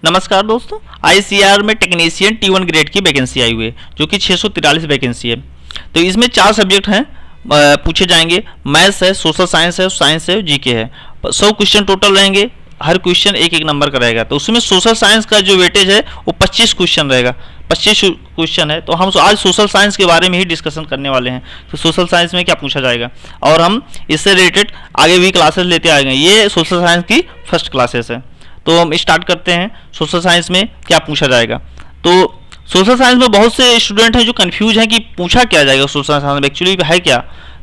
नमस्कार दोस्तों, आईसीआर में टेक्नीशियन T1 ग्रेड की वैकेंसी आई हुई है जो कि 643 वैकेंसी है। तो इसमें 4 सब्जेक्ट हैं पूछे जाएंगे। मैथ्स है, सोशल साइंस है, जीके है। 100 क्वेश्चन टोटल रहेंगे, हर क्वेश्चन एक एक नंबर का रहेगा। तो उसमें सोशल साइंस का जो वेटेज है वो 25 क्वेश्चन रहेगा। 25 क्वेश्चन है तो हम आज सोशल साइंस के बारे में ही डिस्कशन करने वाले हैं। तो सोशल साइंस में क्या पूछा जाएगा और हम इससे रिलेटेड आगे भी क्लासेस लेते आएंगे। ये सोशल साइंस की फर्स्ट क्लासेस है। तो हम स्टार्ट करते हैं सोशल साइंस में क्या पूछा जाएगा। तो सोशल साइंस में बहुत से स्टूडेंट हैं जो कंफ्यूज हैं कि पूछा क्या जाएगा सोशल साइंस में, एक्चुअली है क्या।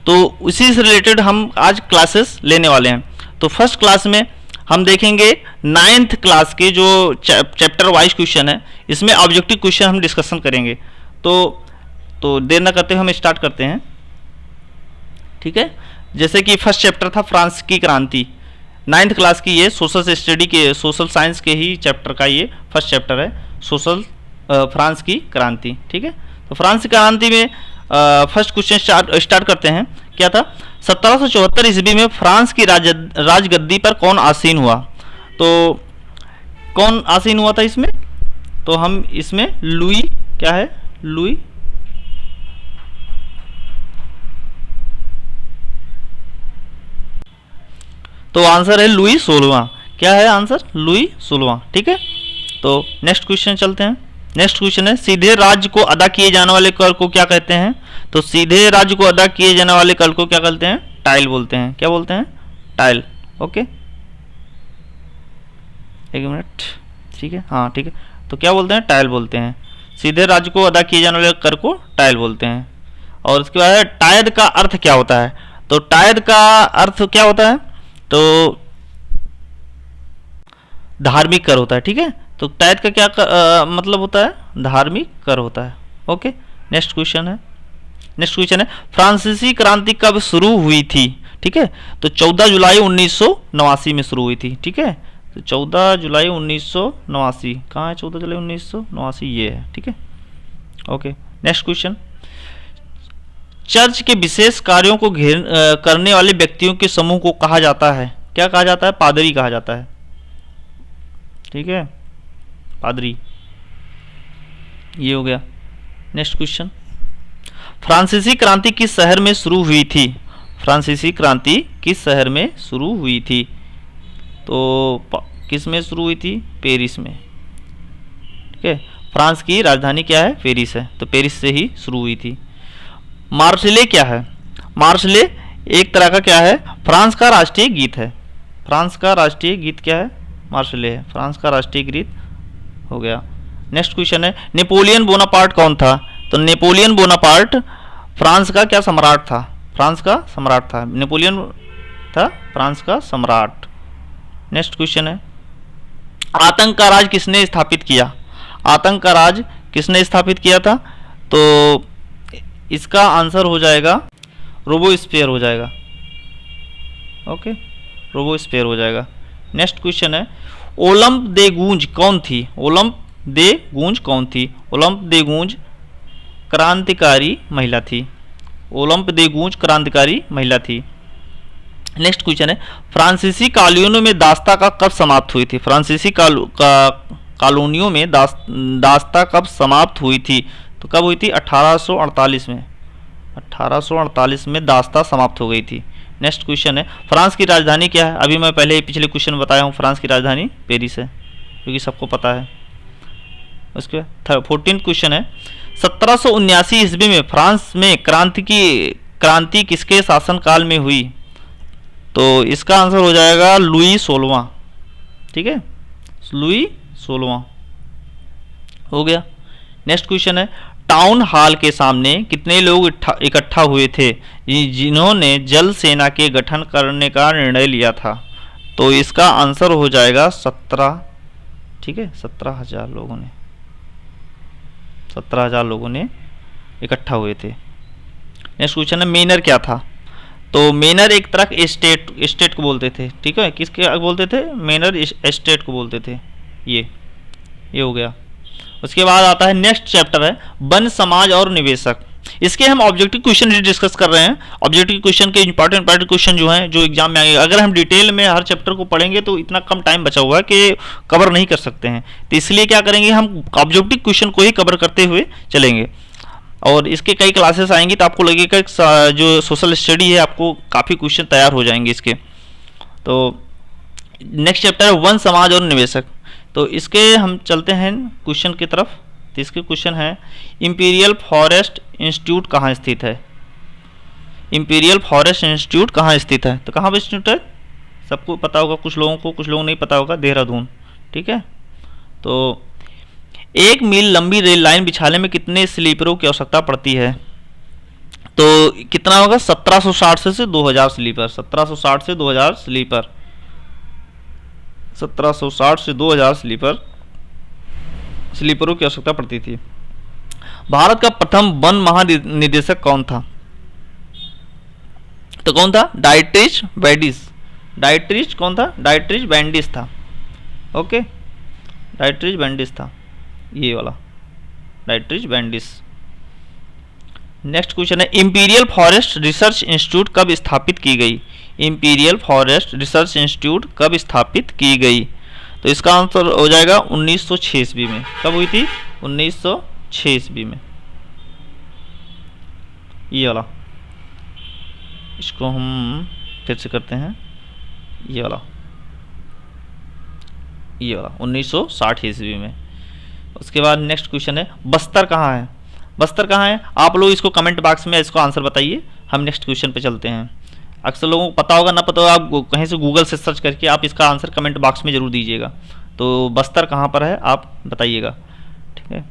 तो उसी से रिलेटेड हम आज क्लासेस लेने वाले हैं। तो फर्स्ट क्लास में हम देखेंगे 9th क्लास के जो चैप्टर वाइज क्वेश्चन है, इसमें ऑब्जेक्टिव क्वेश्चन हम डिस्कशन करेंगे। तो देर न करते हुए हम स्टार्ट करते हैं। ठीक है, जैसे कि फर्स्ट चैप्टर था फ्रांस की क्रांति। 9th क्लास की ये सोशल साइंस के ही चैप्टर का ये फर्स्ट चैप्टर है, फ्रांस की क्रांति। ठीक है, तो फ्रांस की क्रांति में फर्स्ट क्वेश्चन स्टार्ट करते हैं। क्या था? 1774 ईस्वी में फ्रांस की राजगद्दी पर कौन आसीन हुआ? तो कौन आसीन हुआ था इसमें? तो हम इसमें लुई, क्या है, लुई तो आंसर है लुई 16वां। क्या है आंसर? लुई 16वां। ठीक है, तो नेक्स्ट क्वेश्चन चलते हैं। नेक्स्ट क्वेश्चन है सीधे राज्य को अदा किए जाने वाले कर को क्या कहते हैं? तो सीधे राज्य को अदा किए जाने वाले कर को क्या कहते हैं? टाइल बोलते हैं। क्या बोलते हैं? टाइल। ओके, एक मिनट। ठीक है, हाँ ठीक है। तो क्या बोलते हैं? टाइल बोलते हैं। सीधे राज्य को अदा किए जाने वाले कर को टाइल बोलते हैं। और उसके बाद टायद का अर्थ क्या होता है? तो टायद का अर्थ क्या होता है? तो धार्मिक कर होता है। ठीक है, तो टायद का क्या मतलब होता है? धार्मिक कर होता है। ओके, नेक्स्ट क्वेश्चन है फ्रांसीसी क्रांति कब शुरू हुई थी? ठीक है, तो 14 जुलाई 1989 में शुरू हुई थी। ठीक है, तो 14 जुलाई 1989 कहाँ है? 14 जुलाई 1989 ये है। ठीक है, ओके। नेक्स्ट क्वेश्चन, चर्च के विशेष कार्यों को करने वाले व्यक्तियों के समूह को कहा जाता है? क्या कहा जाता है? पादरी कहा जाता है। ठीक है, पादरी, ये हो गया। नेक्स्ट क्वेश्चन, फ्रांसीसी क्रांति किस शहर में शुरू हुई थी? फ्रांसीसी क्रांति किस शहर में शुरू हुई थी? तो किस में शुरू हुई थी? पेरिस में। ठीक है, फ्रांस की राजधानी क्या है? पेरिस है, तो पेरिस से ही शुरू हुई थी। मार्शले क्या है? मार्शले एक तरह का क्या है? फ्रांस का राष्ट्रीय गीत है। फ्रांस का राष्ट्रीय गीत क्या है? मार्शले है, फ्रांस का राष्ट्रीय गीत हो गया। नेक्स्ट क्वेश्चन है नेपोलियन बोनापार्ट कौन था? तो नेपोलियन बोनापार्ट फ्रांस का क्या सम्राट था? फ्रांस का सम्राट था। नेपोलियन था फ्रांस का सम्राट। नेक्स्ट क्वेश्चन है आतंक का राज किसने स्थापित किया? आतंक का राज किसने स्थापित किया था? तो इसका आंसर हो जाएगा रोबोस्पियर हो जाएगा। ओके, रोबोस्पियर हो जाएगा। नेक्स्ट क्वेश्चन है ओलंप दे गूंज कौन थी? ओलंप दे गूंज कौन थी? ओलंप दे गूंज क्रांतिकारी महिला थी। ओलंप दे गूंज क्रांतिकारी महिला थी। नेक्स्ट क्वेश्चन है फ्रांसीसी कॉलोनियों में दास्ता का कब समाप्त हुई थी? फ्रांसीसी कॉलोनियों में दास्ता कब समाप्त हुई थी? तो कब हुई थी? 1848 में। 1848 में दास्ता समाप्त हो गई थी। नेक्स्ट क्वेश्चन है फ्रांस की राजधानी क्या है? अभी मैं पहले पिछले क्वेश्चन बताया हूँ, फ्रांस की राजधानी पेरिस है, क्योंकि सबको पता है। उसके 14th क्वेश्चन है 1779 ईस्वी में फ्रांस में क्रांति किसके शासनकाल में हुई? तो इसका आंसर हो जाएगा लुई 16वां। ठीक है, लुई 16वां हो गया। नेक्स्ट क्वेश्चन है टाउन हॉल के सामने कितने लोग इकट्ठा हुए थे जिन्होंने जल सेना के गठन करने का निर्णय लिया था? तो इसका आंसर हो जाएगा 17। ठीक है, 17,000 लोगों ने इकट्ठा हुए थे। नेक्स्ट क्वेश्चन है मेनर क्या था? तो मेनर एक तरह के स्टेट को बोलते थे। ठीक है, किसके बोलते थे? मेनर स्टेट को बोलते थे। ये हो गया। उसके बाद आता है नेक्स्ट चैप्टर है वन समाज और निवेशक। इसके हम ऑब्जेक्टिव क्वेश्चन डिस्कस कर रहे हैं। ऑब्जेक्टिव क्वेश्चन के इंपॉर्टेंट क्वेश्चन जो हैं जो एग्जाम में आएंगे, अगर हम डिटेल में हर चैप्टर को पढ़ेंगे तो इतना कम टाइम बचा हुआ है कि कवर नहीं कर सकते हैं। तो इसलिए क्या करेंगे, हम ऑब्जेक्टिव क्वेश्चन को ही कवर करते हुए चलेंगे। और इसके कई क्लासेस आएंगी तो आपको लगेगा जो सोशल स्टडी है आपको काफ़ी क्वेश्चन तैयार हो जाएंगे इसके। तो नेक्स्ट चैप्टर है वन, समाज और निवेशक। तो इसके हम चलते हैं क्वेश्चन की तरफ। तो इसके क्वेश्चन है, इंपीरियल फॉरेस्ट इंस्टीट्यूट कहाँ स्थित है? इंपीरियल फॉरेस्ट इंस्टीट्यूट कहाँ स्थित है? तो कहाँ पर इंस्टीट्यूट है सबको पता होगा, कुछ लोगों को, कुछ लोगों नहीं पता होगा। देहरादून, ठीक है। तो 1 मील लंबी रेल लाइन बिछाने में कितने स्लीपरों की आवश्यकता पड़ती है? तो कितना होगा? 1760 से 2000 स्लीपर। 1760 से 2000 स्लीपर। 1760 से 2000 स्लीपरों की आवश्यकता पड़ती थी। भारत का प्रथम वन महानिदेशक कौन था? तो कौन था? डाइट्रिच बैडिस। डाइट्रिच कौन था? डाइट्रिच बैडिस था। ओके, डाइट्रिच बैडिस था, ये वाला डाइट्रिच बैडिस। नेक्स्ट क्वेश्चन है, इंपीरियल फॉरेस्ट रिसर्च इंस्टीट्यूट कब स्थापित की गई? इंपीरियल फॉरेस्ट रिसर्च इंस्टीट्यूट कब स्थापित की गई? तो इसका आंसर हो जाएगा 1906 ईस्वी में। कब हुई थी? 1906 ईस्वी में। ये वाला, इसको हम फिर से करते हैं, ये वाला 1960 ईस्वी में। उसके बाद नेक्स्ट क्वेश्चन है, बस्तर कहाँ है? बस्तर कहाँ है? आप लोग इसको कमेंट बॉक्स में इसको आंसर बताइए। हम नेक्स्ट क्वेश्चन पे चलते हैं। अक्सर लोगों को पता होगा, ना पता होगा, आप कहीं से गूगल से सर्च करके आप इसका आंसर कमेंट बॉक्स में जरूर दीजिएगा। तो बस्तर कहाँ पर है आप बताइएगा, ठीक है।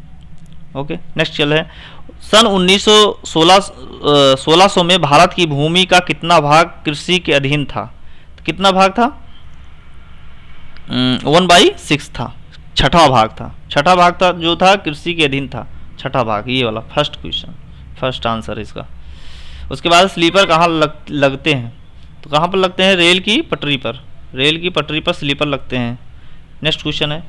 ओके, नेक्स्ट चल है, सन 1600 में भारत की भूमि का कितना भाग कृषि के अधीन था? तो कितना भाग था? 1/6 था, छठा भाग था। छठा भाग था जो था कृषि के अधीन था, छठा भाग। ये वाला फर्स्ट क्वेश्चन, फर्स्ट आंसर इसका। उसके बाद स्लीपर कहाँ लगते हैं? तो कहाँ पर लगते हैं? रेल की पटरी पर। रेल की पटरी पर स्लीपर लगते हैं। नेक्स्ट क्वेश्चन है,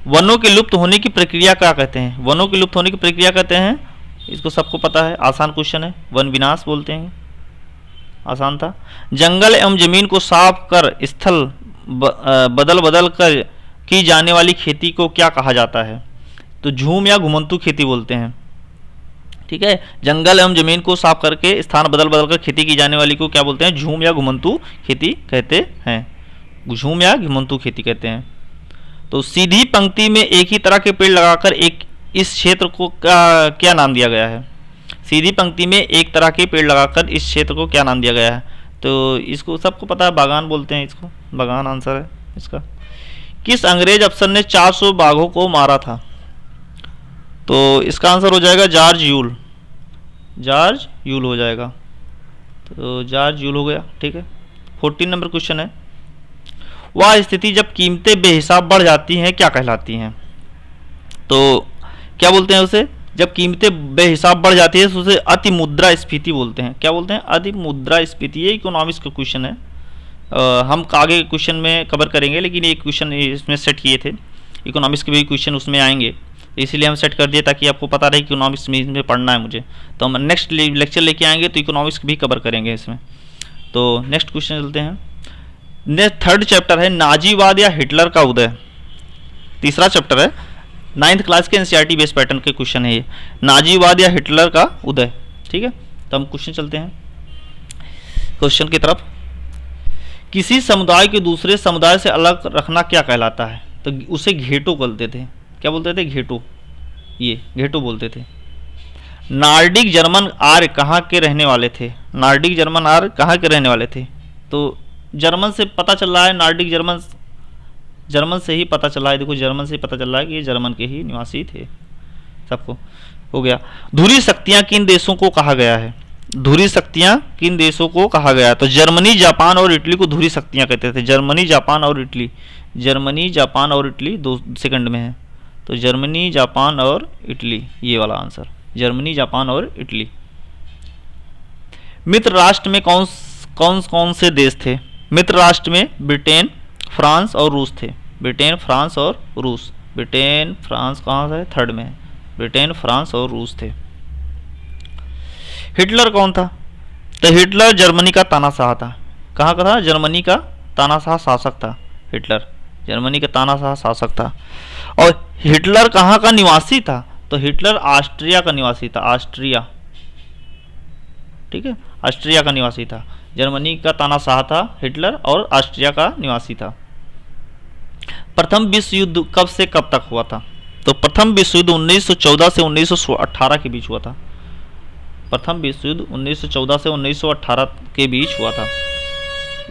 वनों के लुप्त होने की प्रक्रिया क्या कहते हैं? वनों की लुप्त होने की प्रक्रिया कहते हैं, इसको सबको पता है, आसान क्वेश्चन है, वन विनाश बोलते हैं। आसान था। जंगल एवं जमीन को साफ कर स्थल बदल बदल कर की जाने वाली खेती को क्या कहा जाता है? तो झूम या घुमंतू खेती बोलते हैं, ठीक है। जंगल एवं जमीन को साफ करके स्थान बदल बदल कर खेती की जाने वाली को क्या बोलते हैं? झूम या घुमंतू खेती कहते हैं। झूम या घुमंतू खेती कहते हैं। तो सीधी पंक्ति में एक ही तरह के पेड़ लगाकर इस क्षेत्र को क्या नाम दिया गया है? सीधी पंक्ति में एक तरह के पेड़ लगाकर इस क्षेत्र को क्या नाम दिया गया है? तो इसको सबको पता है, बागान बोलते हैं इसको, बागान आंसर है इसका। किस अंग्रेज अफसर ने 400 बाघों को मारा था? तो इसका आंसर हो जाएगा जॉर्ज यूल। जॉर्ज यूल हो जाएगा। तो जॉर्ज यूल हो गया, ठीक है। 14 नंबर क्वेश्चन है, वह स्थिति जब कीमतें बेहिसाब बढ़ जाती हैं क्या कहलाती हैं? तो क्या बोलते हैं उसे? जब कीमतें बेहिसाब बढ़ जाती है तो उसे अति मुद्रास्फीति बोलते हैं। क्या बोलते हैं? अति मुद्रास्फीति। ये इकोनॉमिक्स का क्वेश्चन है, हम आगे क्वेश्चन में कवर करेंगे, लेकिन एक क्वेश्चन इसमें सेट किए थे, इकोनॉमिक्स के भी क्वेश्चन उसमें आएंगे, इसलिए हम सेट कर दिए ताकि आपको पता रहे कि इकोनॉमिक्स में इसमें पढ़ना है मुझे। तो हम नेक्स्ट लेक्चर लेके आएंगे तो इकोनॉमिक्स भी कवर करेंगे इसमें। तो नेक्स्ट क्वेश्चन चलते हैं। नेक्स्ट थर्ड चैप्टर है, नाजीवाद या हिटलर का उदय। तीसरा चैप्टर है, 9th क्लास के एनसीईआरटी बेस्ड पैटर्न के क्वेश्चन है ये, नाजीवाद या हिटलर का उदय, ठीक है। तो हम क्वेश्चन चलते हैं क्वेश्चन की तरफ। किसी समुदाय को दूसरे समुदाय से अलग रखना क्या कहलाता है? तो उसे घेटो बोलते थे। क्या बोलते थे? घेटो। ये घेटो बोलते थे। नार्डिक जर्मन आर्य कहाँ के रहने वाले थे? नार्डिक जर्मन आर्य कहाँ के रहने वाले थे? तो जर्मन से पता चल रहा है, नार्डिक जर्मन से ही पता चला है। देखो, जर्मन से ही पता चल रहा है कि ये जर्मन के ही निवासी थे। सबको हो गया। धुरी शक्तियाँ किन देशों को कहा गया है? धुरी शक्तियाँ किन देशों को कहा गया? तो जर्मनी, जापान और इटली को धुरी शक्तियाँ कहते थे। जर्मनी, जापान और इटली। जर्मनी, जापान और इटली 2 सेकंड में है। तो जर्मनी, जापान और इटली, ये वाला आंसर, जर्मनी, जापान और इटली। मित्र राष्ट्र में कौन से देश थे? मित्र राष्ट्र में ब्रिटेन, फ्रांस और रूस थे। ब्रिटेन, फ्रांस और रूस। ब्रिटेन, फ्रांस कहाँ है? थर्ड में है। ब्रिटेन, फ्रांस और रूस थे। हिटलर कौन था? तो हिटलर जर्मनी का तानाशाह था। कहाँ का था? जर्मनी का तानाशाह शासक था हिटलर। जर्मनी का तानाशाह शासक था। और हिटलर कहाँ का निवासी था? तो हिटलर ऑस्ट्रिया का निवासी था। ऑस्ट्रिया, ठीक है, ऑस्ट्रिया का निवासी था। जर्मनी का तानाशाह था हिटलर और ऑस्ट्रिया का निवासी था। प्रथम विश्व युद्ध कब से कब तक हुआ था? तो प्रथम विश्व युद्ध 1914 से 1918 के बीच हुआ था। प्रथम विश्व युद्ध 1914 से 1918 के बीच हुआ था।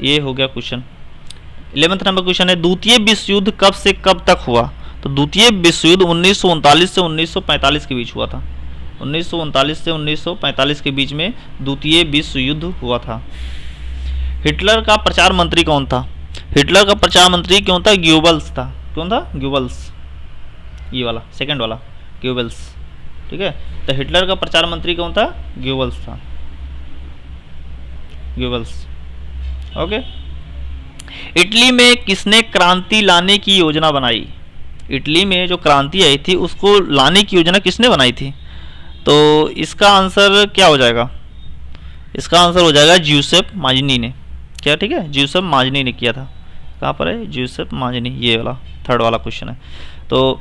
ये हो गया क्वेश्चन। 11वां नंबर क्वेश्चन है, द्वितीय विश्व युद्ध कब से कब तक हुआ? तो द्वितीय विश्व युद्ध 1939 से 1945 के बीच हुआ था। 1939 से 1945 के बीच में द्वितीय विश्व युद्ध हुआ था। हिटलर का प्रचार मंत्री कौन था? हिटलर का प्रचार मंत्री कौन था? ग्योबल्स था। कौन था? ग्योबल्स, ये वाला सेकंड वाला ग्योबल्स, ठीक है। तो हिटलर का प्रचार मंत्री कौन था? ग्योबल्स था, ग्योबल्स। ओके। इटली में किसने क्रांति लाने की योजना बनाई? इटली में जो क्रांति आई थी उसको लाने की योजना किसने बनाई थी? तो इसका आंसर क्या हो जाएगा? इसका आंसर हो जाएगा ज्यूसेप माजनी ने। क्या? ठीक है, ज्यूसेप माजनी ने किया था। कहाँ पर है? ज्यूसेप माजनी, ये वाला थर्ड वाला क्वेश्चन है। तो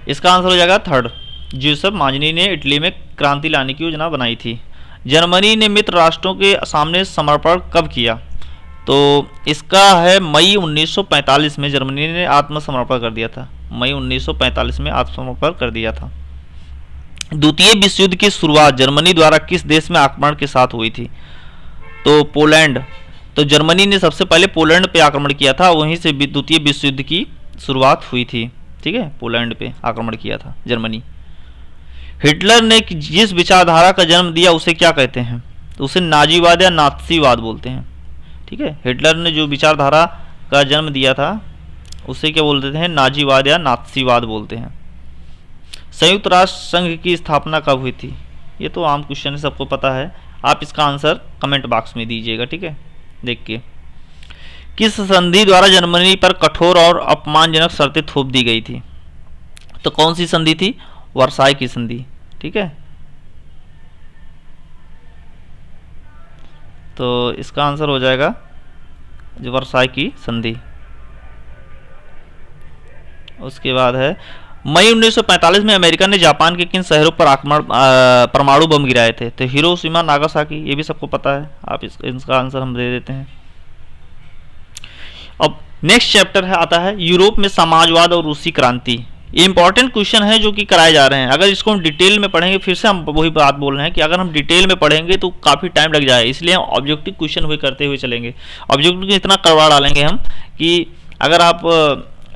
इसका आंसर हो जाएगा थर्ड, ज्यूसेप माजनी ने इटली में क्रांति लाने की योजना बनाई थी। जर्मनी ने मित्र राष्ट्रों के सामने समर्पण कब किया? तो इसका है मई 1945 में जर्मनी ने आत्मसमर्पण कर दिया था। मई 1945 में आत्मसमर्पण कर दिया था। द्वितीय विश्व युद्ध की शुरुआत जर्मनी द्वारा किस देश में आक्रमण के साथ हुई थी? तो पोलैंड। तो जर्मनी ने सबसे पहले पोलैंड पे आक्रमण किया था, वहीं से द्वितीय विश्व युद्ध की शुरुआत हुई थी। ठीक है, पोलैंड पे आक्रमण किया था जर्मनी। हिटलर ने जिस विचारधारा का जन्म दिया उसे क्या कहते हैं? तो उसे नाजीवाद या नात्सीवाद बोलते हैं। ठीक है, हिटलर ने जो विचारधारा का जन्म दिया था उसे क्या बोलते हैं? नाजीवाद या नात्सीवाद बोलते हैं। संयुक्त राष्ट्र संघ की स्थापना कब हुई थी? ये तो आम क्वेश्चन है, सबको पता है। आप इसका आंसर कमेंट बॉक्स में दीजिएगा, ठीक है, देख के। किस संधि द्वारा जर्मनी पर कठोर और अपमानजनक शर्तें थोप दी गई थी? तो कौन सी संधि थी? वर्साई की संधि। ठीक है, तो इसका आंसर हो जाएगा जो वर्साई की संधि। उसके बाद है मई 1945 में अमेरिका ने जापान के किन शहरों पर आक्रमण परमाणु बम गिराए थे? तो हिरोशिमा, नागासाकी, ये भी सबको पता है। आप इसका आंसर हम दे देते हैं। अब नेक्स्ट चैप्टर है आता है यूरोप में समाजवाद और रूसी क्रांति। ये इंपॉर्टेंट क्वेश्चन है जो कि कराए जा रहे हैं। अगर इसको हम डिटेल में पढ़ेंगे, फिर से हम वही बात बोल रहे हैं कि अगर हम डिटेल में पढ़ेंगे तो काफ़ी टाइम लग जाए, इसलिए हम ऑब्जेक्टिव क्वेश्चन हुए करते हुए चलेंगे। ऑब्जेक्टिव इतना करवा डालेंगे हम कि अगर आप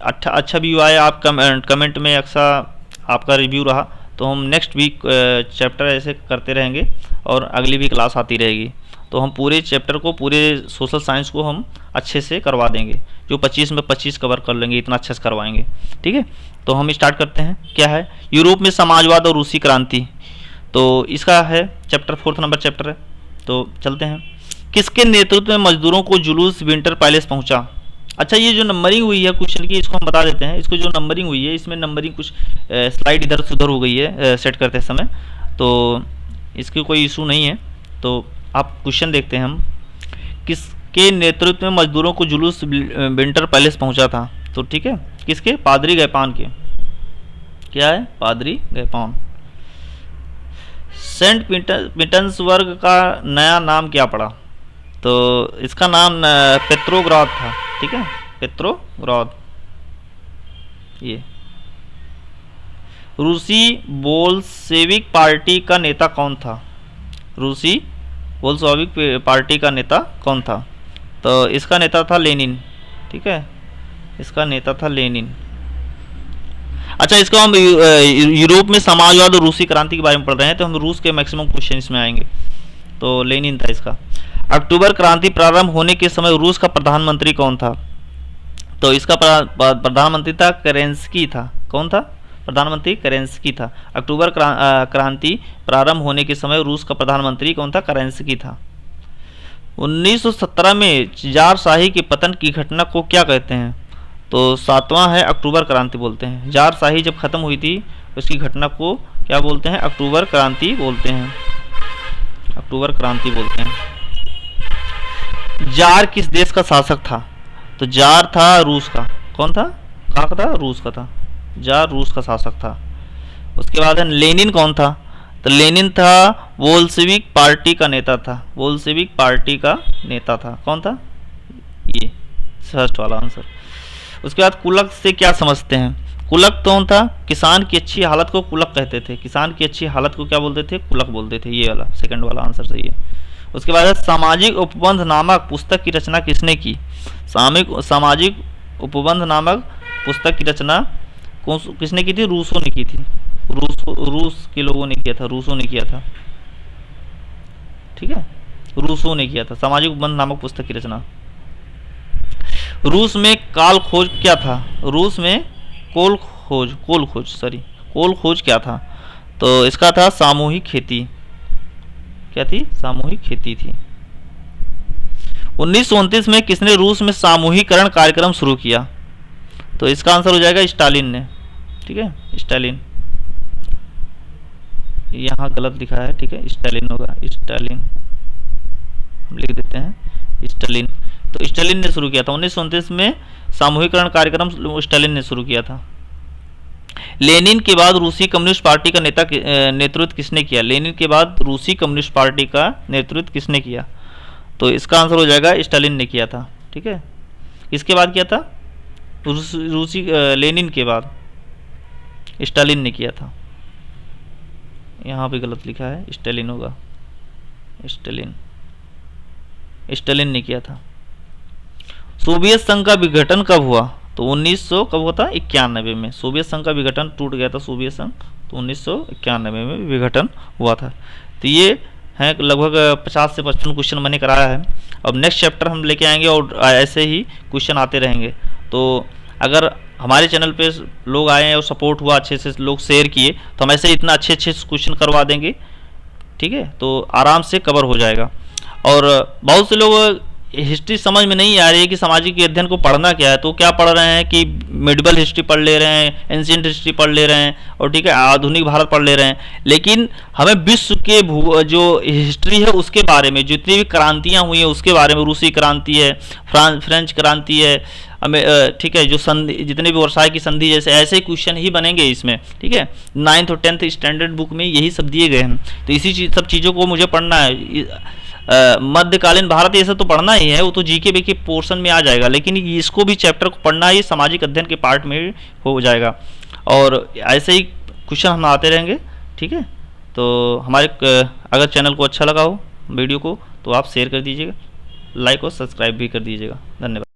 अच्छा व्यू आए, आप कमेंट में अच्छा आपका रिव्यू रहा तो हम नेक्स्ट वीक चैप्टर ऐसे करते रहेंगे और अगली भी क्लास आती रहेगी। तो हम पूरे चैप्टर को, पूरे सोशल साइंस को हम अच्छे से करवा देंगे। जो 25 में 25 कवर कर लेंगे, इतना अच्छे से करवाएंगे। ठीक है, तो हम स्टार्ट करते हैं। क्या है? यूरोप में समाजवाद और रूसी क्रांति। तो इसका है चैप्टर 4 नंबर चैप्टर है। तो चलते हैं। किसके नेतृत्व में मजदूरों को जुलूस विंटर पैलेस पहुंचा? अच्छा, ये जो नंबरिंग हुई है क्वेश्चन की, इसको हम बता देते हैं। इसको जो नंबरिंग हुई है, इसमें नंबरिंग कुछ स्लाइड इधर से उधर हो गई है सेट करते समय, तो इसकी कोई इशू नहीं है। तो आप क्वेश्चन देखते हैं हम। किसके नेतृत्व में मजदूरों को जुलूस विंटर पैलेस पहुंचा था? तो ठीक है, किसके? पादरी गैपान के। क्या है? पादरी गैपान। सेंट पीटर्सबर्ग का नया नाम क्या पड़ा? तो इसका नाम पेट्रोग्राद था। ठीक है, पेट्रोग्राद। ये रूसी बोल्शेविक पार्टी का नेता कौन था? रूसी बोल्शेविक पार्टी का नेता कौन था? तो इसका नेता था लेनिन। ठीक है, इसका नेता था लेनिन। अच्छा, इसको हम यूरोप में समाजवाद और रूसी क्रांति के बारे में पढ़ रहे हैं, तो हम रूस के मैक्सिमम क्वेश्चन इसमें आएंगे। तो लेनिन था इसका। अक्टूबर क्रांति प्रारंभ होने के समय रूस का प्रधानमंत्री कौन था? तो इसका प्रधानमंत्री था केरेंस्की था। कौन था? प्रधानमंत्री केरेंस्की था। अक्टूबर क्रांति प्रारंभ होने के समय रूस का प्रधानमंत्री कौन था? केरेंस्की था। 1917 में जार शाही के पतन की घटना को क्या कहते हैं? तो 7वां है अक्टूबर क्रांति बोलते हैं। जार शाही जब खत्म हुई थी उसकी घटना को क्या बोलते हैं? अक्टूबर क्रांति बोलते हैं। अक्टूबर क्रांति बोलते हैं। जार किस देश का शासक था? तो जार था रूस का। कौन था? कहाँ का था? रूस का था। जार रूस का शासक था। उसके बाद है लेनिन कौन था? तो लेनिन था बोल्शेविक पार्टी का नेता था। बोल्शेविक पार्टी का नेता था। कौन था? ये फर्स्ट वाला आंसर। उसके बाद कुलक से क्या समझते हैं? कुलक कौन था? किसान की अच्छी हालत को कुलक कहते थे। किसान की अच्छी हालत को क्या बोलते थे? कुलक बोलते थे। ये वाला सेकंड वाला आंसर सही है। उसके बाद है सामाजिक उपबंध नामक पुस्तक की रचना किसने की? सामाजिक उपबंध नामक पुस्तक की रचना किसने की थी? रूसो ने की थी। रूस के लोगों ने किया था। रूसो ने किया था। ठीक है, रूसो ने किया था सामाजिक उपबंध नामक पुस्तक की रचना। रूस में काल खोज क्या था? रूस में कोल खोज क्या था? तो इसका था सामूहिक खेती। क्या थी? सामूहिक खेती थी। 1929 में किसने रूस में सामूहिकरण कार्यक्रम शुरू किया? तो इसका आंसर हो जाएगा स्टालिन ने। ठीक है, स्टालिन। यहाँ गलत लिखा है। ठीक है, स्टालिन होगा। स्टालिन हम लिख देते हैं स्टालिन। तो स्टालिन ने शुरू किया था 1929 में सामूहिकरण कार्यक्रम स्टालिन ने शुरू किया था। लेनिन के बाद रूसी कम्युनिस्ट पार्टी का नेतृत्व किसने किया? लेनिन के बाद रूसी कम्युनिस्ट पार्टी का नेतृत्व किसने किया? तो इसका आंसर हो जाएगा स्टालिन ने किया था। ठीक है, इसके बाद किया था रूसी लेनिन के बाद स्टालिन ने किया था। यहाँ पे गलत लिखा है, स्टालिन होगा। स्टालिन ने किया था। सोवियत संघ का विघटन कब हुआ? तो 1900 कब होता? 91 में सोवियत संघ का विघटन टूट गया था सोवियत संघ। तो 1991 में विघटन हुआ था। तो ये हैं लगभग 50 से 55 क्वेश्चन मैंने कराया है। अब नेक्स्ट चैप्टर हम लेके आएंगे और ऐसे ही क्वेश्चन आते रहेंगे। तो अगर हमारे चैनल पे लोग आए हैं और सपोर्ट हुआ, अच्छे से लोग शेयर किए, तो हम ऐसे इतना अच्छे क्वेश्चन करवा देंगे। ठीक है, तो आराम से कवर हो जाएगा। और बहुत से लोग हिस्ट्री समझ में नहीं आ रही है कि सामाजिक अध्ययन को पढ़ना क्या है। तो क्या पढ़ रहे हैं कि मिडिवल हिस्ट्री पढ़ ले रहे हैं, एंशिएंट हिस्ट्री पढ़ ले रहे हैं, और ठीक है आधुनिक भारत पढ़ ले रहे हैं। लेकिन हमें विश्व के जो हिस्ट्री है उसके बारे में, जितनी भी क्रांतियाँ हुई हैं उसके बारे में, रूसी क्रांति है, फ्रेंच क्रांति है, हमें ठीक है जो संधि, जितने भी वर्साई की संधि जैसे ऐसे क्वेश्चन ही बनेंगे इसमें। ठीक है, 9th और 10th स्टैंडर्ड बुक में यही सब दिए गए हैं। तो इसी सब चीज़ों को मुझे पढ़ना है। मध्यकालीन भारत ये सब तो पढ़ना ही है, वो तो जीके बीके पोर्शन में आ जाएगा, लेकिन इसको भी चैप्टर को पढ़ना ही सामाजिक अध्ययन के पार्ट में हो जाएगा। और ऐसे ही क्वेश्चन हम आते रहेंगे। ठीक है, तो हमारे अगर चैनल को अच्छा लगा हो वीडियो को तो आप शेयर कर दीजिएगा, लाइक और सब्सक्राइब भी कर दीजिएगा। धन्यवाद।